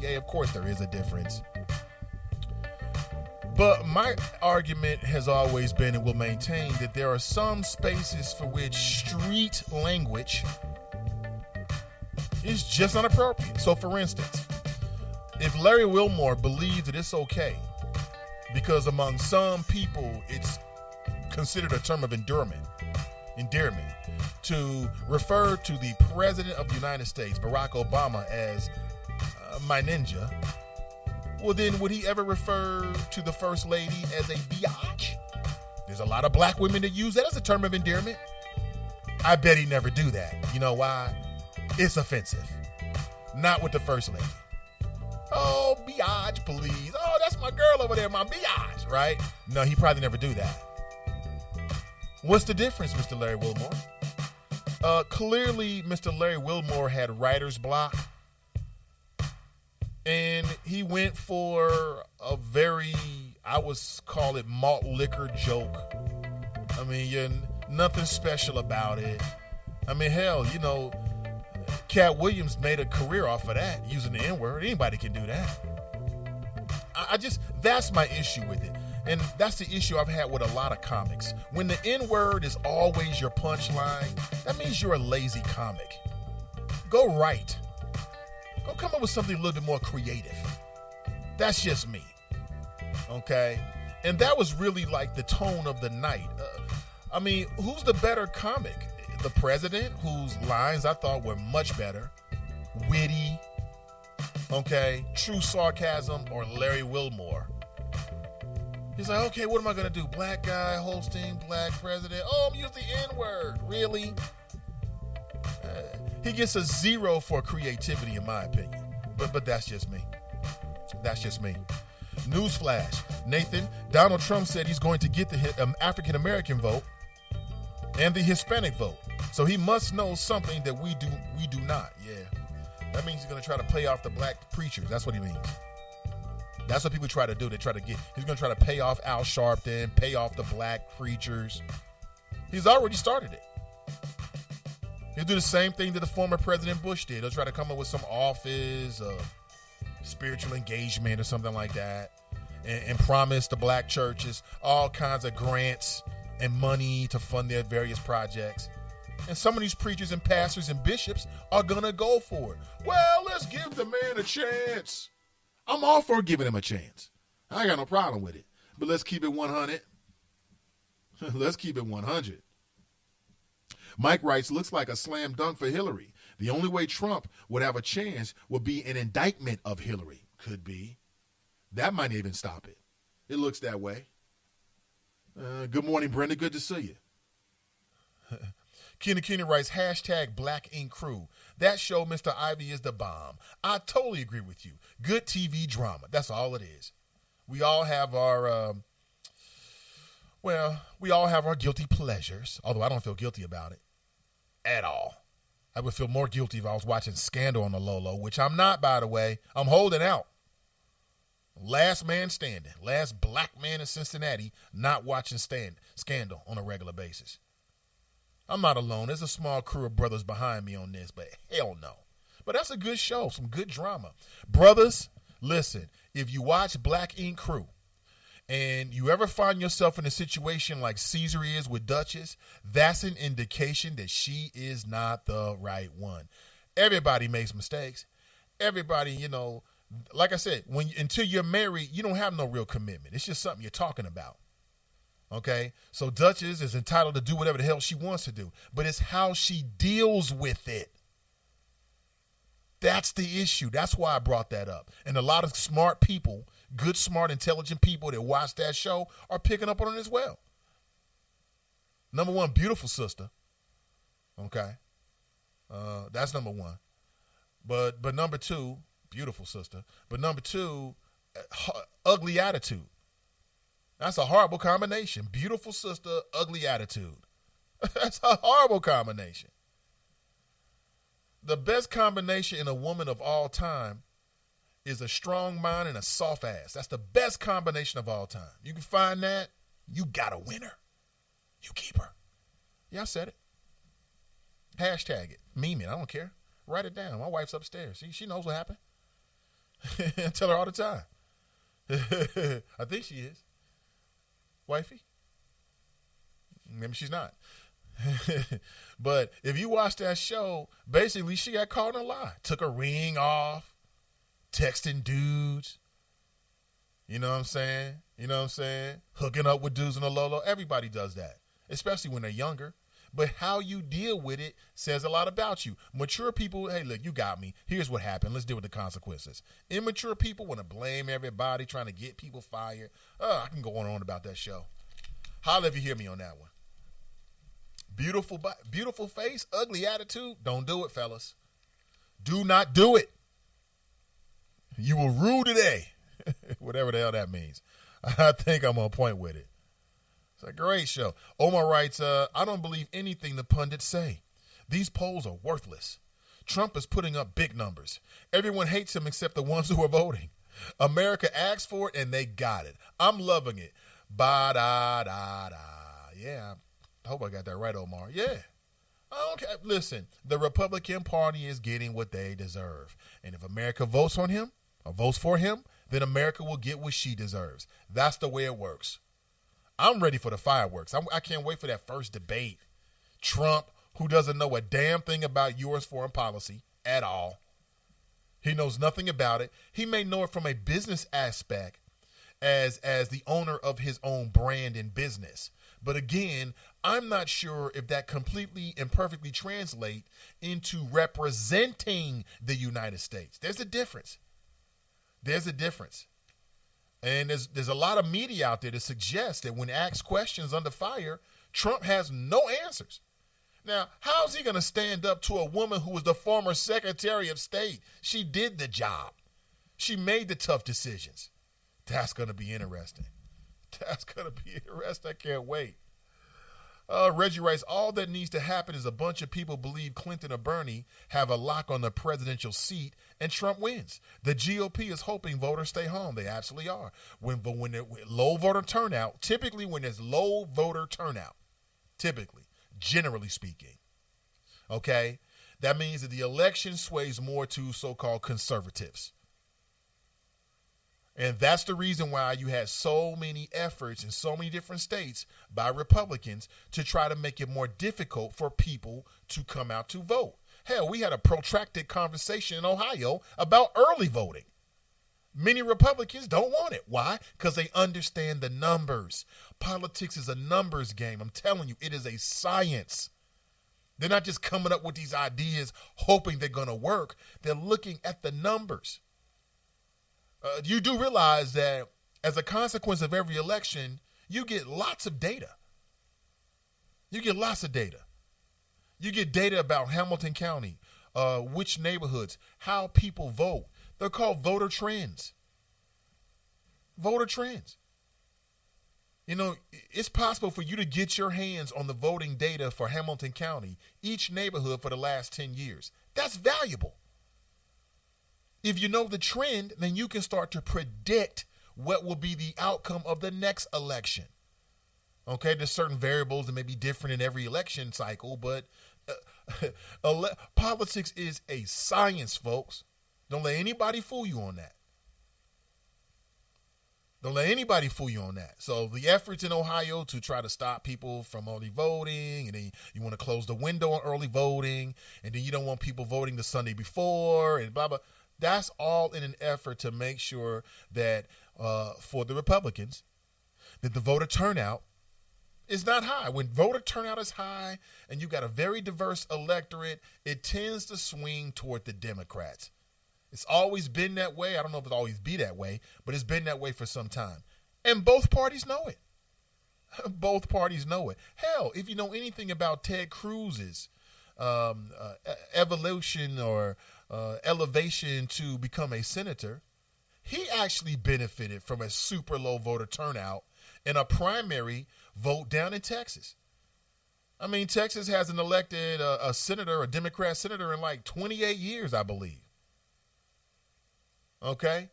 gay. Of course there is a difference. But my argument has always been and will maintain that there are some spaces for which street language is just inappropriate. So for instance, if Larry Wilmore believes that it's okay because among some people it's considered a term of endearment to refer to the President of the United States, Barack Obama, as my ninja, well then would he ever refer to the First Lady as a biatch? There's a lot of black women that use that as a term of endearment. I bet he never do that. You know why? It's offensive. Not with the First Lady. Oh, biatch, please. Oh, that's my girl over there, my biatch, right? No, he probably never do that. What's the difference, Mr. Larry Wilmore? Clearly, Mr. Larry Wilmore had writer's block, and he went for a very, I would call it malt liquor joke. I mean, nothing special about it. I mean, hell, Cat Williams made a career off of that, using the N-word. Anybody can do that. That's my issue with it. And that's the issue I've had with a lot of comics. When the N-word is always your punchline, that means you're a lazy comic. Go write. Go come up with something a little bit more creative. That's just me. Okay? And that was really like the tone of the night. Who's the better comic? The President, whose lines I thought were much better, witty, okay, true sarcasm, or Larry Wilmore? He's like, okay, what am I going to do? Black guy hosting, black president. Oh, I'm using the N-word. Really? He gets a 0 for creativity, in my opinion. But that's just me. That's just me. Newsflash. Nathan, Donald Trump said he's going to get the African-American vote and the Hispanic vote. So he must know something that we do not. Yeah. That means he's going to try to play off the black preachers. That's what he means. That's what people try to do. He's going to try to pay off Al Sharpton, pay off the black preachers. He's already started it. He'll do the same thing that the former President Bush did. He'll try to come up with some office of spiritual engagement or something like that and promise the black churches all kinds of grants and money to fund their various projects. And some of these preachers and pastors and bishops are going to go for it. Well, let's give the man a chance. I'm all for giving him a chance. I ain't got no problem with it. But let's keep it 100. Let's keep it 100. Mike writes, looks like a slam dunk for Hillary. The only way Trump would have a chance would be an indictment of Hillary. Could be. That might even stop it. It looks that way. Good morning, Brenda. Good to see you. Kenny writes, hashtag Black Ink Crew. That show, Mr. Ivey, is the bomb. I totally agree with you. Good TV drama. That's all it is. We all have our, guilty pleasures, although I don't feel guilty about it at all. I would feel more guilty if I was watching Scandal on the low, which I'm not, by the way. I'm holding out. Last man standing. Last black man in Cincinnati not watching Scandal on a regular basis. I'm not alone. There's a small crew of brothers behind me on this, but hell no. But that's a good show, some good drama. Brothers, listen, if you watch Black Ink Crew and you ever find yourself in a situation like Caesar is with Duchess, that's an indication that she is not the right one. Everybody makes mistakes. Everybody, like I said, until you're married, you don't have no real commitment. It's just something you're talking about. Okay, so Duchess is entitled to do whatever the hell she wants to do, but it's how she deals with it. That's the issue. That's why I brought that up. And a lot of smart people, good, smart, intelligent people that watch that show are picking up on it as well. Number one, beautiful sister. Okay, that's number one. But number two, beautiful sister. But number two, ugly attitude. That's a horrible combination. Beautiful sister, ugly attitude. That's a horrible combination. The best combination in a woman of all time is a strong mind and a soft ass. That's the best combination of all time. You can find that, you got a winner. You keep her. Yeah, I said it. Hashtag it. Meme it. I don't care. Write it down. My wife's upstairs. She knows what happened. I tell her all the time. I think she is. Wifey? Maybe she's not. But if you watch that show, basically she got caught in a lie. Took her ring off, texting dudes. You know what I'm saying? Hooking up with dudes in the Lolo. Everybody does that, especially when they're younger. But how you deal with it says a lot about you. Mature people, hey, look, you got me. Here's what happened. Let's deal with the consequences. Immature people want to blame everybody, trying to get people fired. I can go on and on about that show. Holla if you hear me on that one. Beautiful face, ugly attitude. Don't do it, fellas. Do not do it. You will rue today. Whatever the hell that means. I think I'm on point with it. It's a great show. Omar writes, I don't believe anything the pundits say. These polls are worthless. Trump is putting up big numbers. Everyone hates him except the ones who are voting. America asked for it and they got it. I'm loving it. Ba-da-da-da. Yeah, I hope I got that right, Omar. Yeah. I don't care. Listen, the Republican Party is getting what they deserve. And if America votes on him or votes for him, then America will get what she deserves. That's the way it works. I'm ready for the fireworks. I can't wait for that first debate. Trump, who doesn't know a damn thing about U.S. foreign policy at all. He knows nothing about it. He may know it from a business aspect as the owner of his own brand and business. But again, I'm not sure if that completely and perfectly translate into representing the United States. There's a difference. And there's a lot of media out there that suggests that when asked questions under fire, Trump has no answers. Now, how's he going to stand up to a woman who was the former Secretary of State? She did the job. She made the tough decisions. That's going to be interesting. I can't wait. Reggie writes, all that needs to happen is a bunch of people believe Clinton or Bernie have a lock on the presidential seat and Trump wins. The GOP is hoping voters stay home. They absolutely are. When low voter turnout, typically when there's low voter turnout, generally speaking, okay, that means that the election sways more to so-called conservatives. And that's the reason why you had so many efforts in so many different states by Republicans to try to make it more difficult for people to come out to vote. Hell, we had a protracted conversation in Ohio about early voting. Many Republicans don't want it. Why? Because they understand the numbers. Politics is a numbers game. I'm telling you, it is a science. They're not just coming up with these ideas hoping they're going to work. They're looking at the numbers. You do realize that as a consequence of every election, you get lots of data. You get data about Hamilton County, which neighborhoods, how people vote. They're called voter trends. You know, it's possible for you to get your hands on the voting data for Hamilton County, each neighborhood for the last 10 years. That's valuable. If you know the trend, then you can start to predict what will be the outcome of the next election. Okay, there's certain variables that may be different in every election cycle, but politics is a science, folks. Don't let anybody fool you on that. So the efforts in Ohio to try to stop people from early voting, and then you want to close the window on early voting, and then you don't want people voting the Sunday before, and blah, blah. That's all in an effort to make sure that for the Republicans, that the voter turnout is not high. When voter turnout is high and you've got a very diverse electorate, it tends to swing toward the Democrats. It's always been that way. I don't know if it'll always be that way, but it's been that way for some time. And both parties know it. Hell, if you know anything about Ted Cruz's evolution or elevation to become a senator, he actually benefited from a super low voter turnout in a primary vote down in Texas. I mean, Texas hasn't elected a senator, a Democrat senator, in like 28 years, I believe. Okay?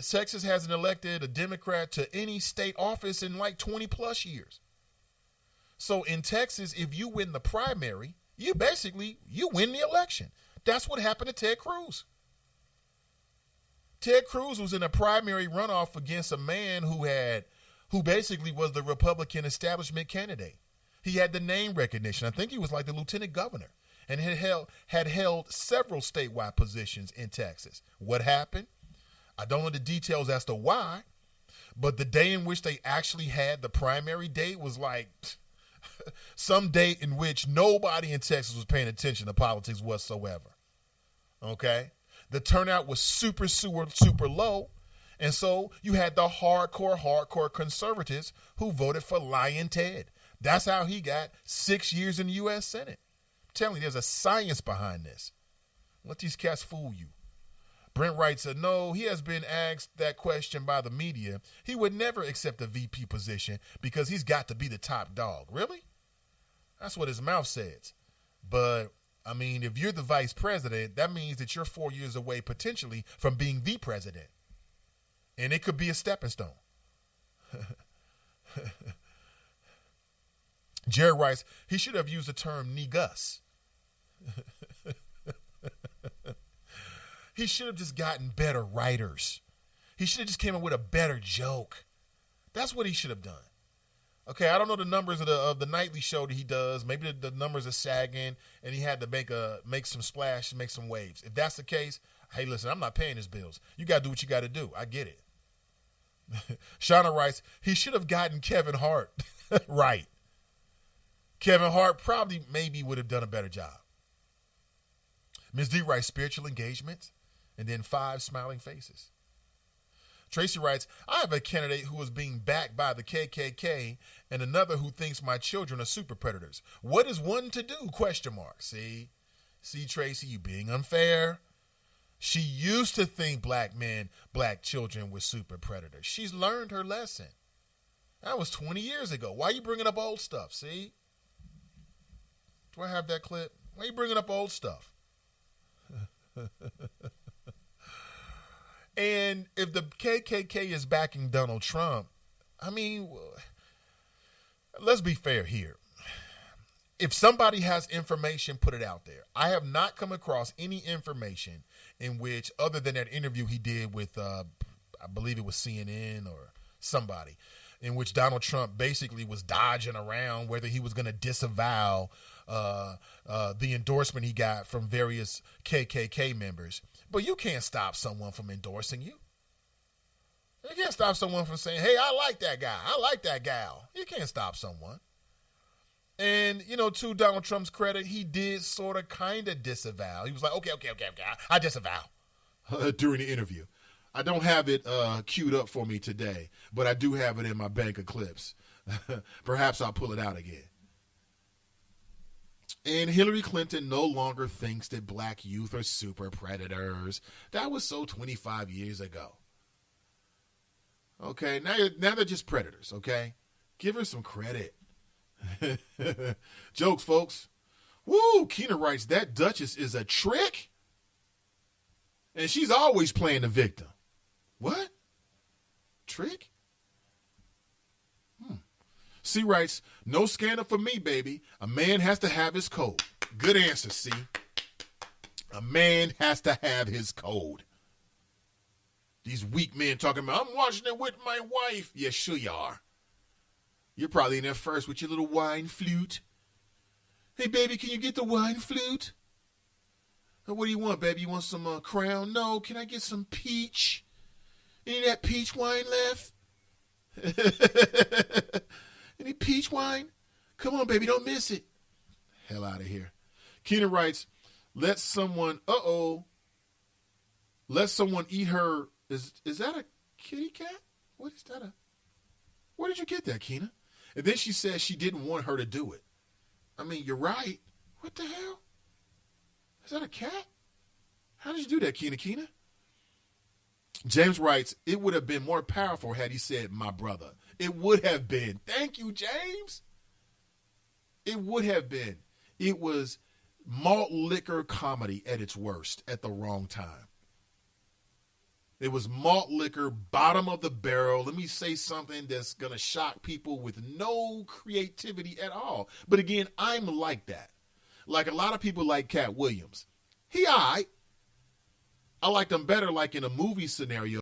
Texas hasn't elected a Democrat to any state office in like 20 plus years. So in Texas, if you win the primary, you win the election. That's what happened to Ted Cruz. Ted Cruz was in a primary runoff against a man who basically was the Republican establishment candidate. He had the name recognition. I think he was like the lieutenant governor and had held several statewide positions in Texas. What happened? I don't know the details as to why, but the day in which they actually had the primary date was like some date in which nobody in Texas was paying attention to politics whatsoever. Okay? The turnout was super low. And so you had the hardcore conservatives who voted for Lyin' Ted. That's how he got 6 years in the U.S. Senate. I'm telling you, there's a science behind this. Let these cats fool you. Brent writes, no, he has been asked that question by the media. He would never accept a VP position because he's got to be the top dog. Really? That's what his mouth says. But, I mean, if you're the vice president, that means that you're 4 years away potentially from being the president. And it could be a stepping stone. Jared writes, he should have used the term negus. He should have just gotten better writers. He should have just came up with a better joke. That's what he should have done. Okay, I don't know the numbers of the nightly show that he does. Maybe the numbers are sagging, and he had to make some splash, make some waves. If that's the case, hey, listen, I'm not paying his bills. You got to do what you got to do. I get it. Shauna writes, he should have gotten Kevin Hart. Right. Kevin Hart maybe would have done a better job. Ms. D writes, spiritual engagement, and then 5 smiling faces. Tracy writes, I have a candidate who is being backed by the KKK and another who thinks my children are super predators. What is one to do? ? See, Tracy, you being unfair. She used to think black children were super predators. She's learned her lesson. That was 20 years ago. Why are you bringing up old stuff? See? Do I have that clip? Why are you bringing up old stuff? And if the KKK is backing Donald Trump, I mean, let's be fair here. If somebody has information, put it out there. I have not come across any information in which, other than that interview he did with, I believe it was CNN or somebody, in which Donald Trump basically was dodging around whether he was going to disavow the endorsement he got from various KKK members. But you can't stop someone from endorsing you. You can't stop someone from saying, hey, I like that guy. I like that gal. You can't stop someone. And, to Donald Trump's credit, he did sort of kind of disavow. He was like, okay, I disavow during the interview. I don't have it queued up for me today, but I do have it in my bank of clips. Perhaps I'll pull it out again. And Hillary Clinton no longer thinks that black youth are super predators. That was so 25 years ago. Okay, now they're just predators, okay? Give her some credit. Jokes, folks. Woo, Keena writes, that Duchess is a trick? And she's always playing the victim. What? Trick? C writes, no scandal for me, baby. A man has to have his code. Good answer, C. A man has to have his code. These weak men talking about, I'm watching it with my wife. Yeah, sure you are. You're probably in there first with your little wine flute. Hey, baby, can you get the wine flute? What do you want, baby? You want some Crown? No, can I get some peach? Any of that peach wine left? Any peach wine? Come on, baby, don't miss it. Hell out of here. Keena writes, let someone eat her. Is that a kitty cat? What is that? Where did you get that, Keena? And then she says she didn't want her to do it. I mean, you're right. What the hell? Is that a cat? How did you do that, Keena? James writes, it would have been more powerful had he said, my brother. It would have been. Thank you, James. It would have been. It was malt liquor comedy at its worst at the wrong time. It was malt liquor, bottom of the barrel. Let me say something that's going to shock people with no creativity at all. But again, I'm like that. Like a lot of people like Cat Williams. He all right. I like them better like in a movie scenario